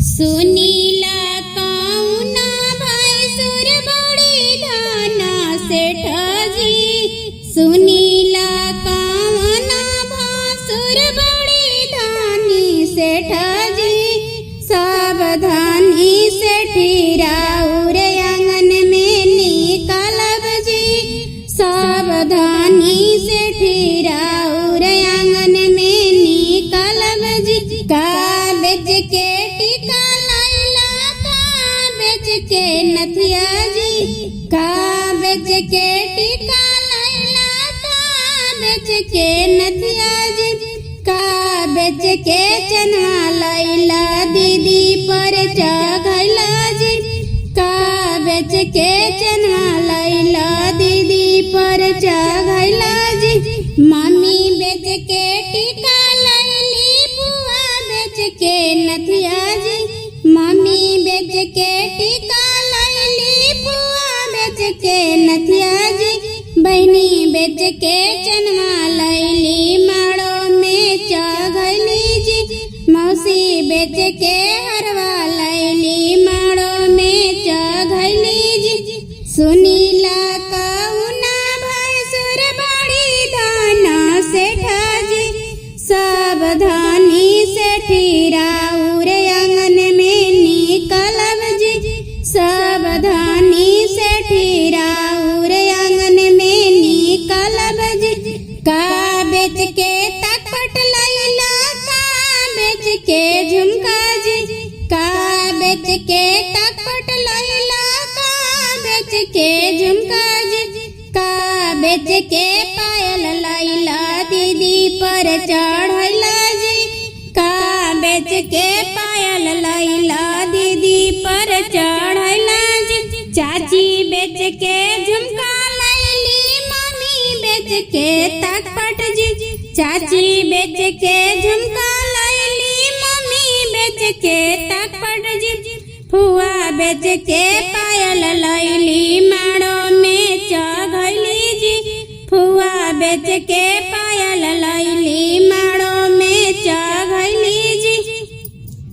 सुनीला कौना भैंसुर बड़ी धाना सेठाजी। सुनीला कौना भैंसुर बड़ी धानी सेठाजी। सावधानी सेठी राउर आंगन में निकालब जी। सावधानी सेठी राउर आंगन में निकालब जी। कागज के टीका लैला कागज के नथिया जी। कागज के टीका लैला कागज के नथिया जी। कागज के चनवा लैला दीदी पर चढ़ैला जी। कागज के चनवा लैला दीदी पर चढ़ैला जी। मम्मी बेच के टीका लैली बुआ बेच के नथिया जी। मम्मी बेच के टीका लैली बुआ बेच के नथिया जी। बहनी बेच के चनवा लैली माड़ो में चढ़ैली जी। मौसी बेच के हरवा लैली माड़ो में चढ़ैली जी। सुनीला कौना भैंसुर बड़ी धाना सेठाजी। सावधानी सेठी राउर आंगन में निकालब जी। सावधानी सेठी राउर आंगन में निकालब जी। कागज के तकपट लैला कागज के झुमका जी। कागज के तकपट लैला कागज के झुमका जी। कागज के पायल लैला दीदी पर चढ़ैला जी। कागज के पायल लैला दीदी पर चढ़ैला जी। चाची बेच के झुमका लैली मम्मी बेच के तकपट जी। चाची बेच के झुमका लैली मम्मी बेच के तकपट जी। फुआ बेच के पायल लैली माड़ो में चढ़ैली जी। फुआ बेच के पायल लैली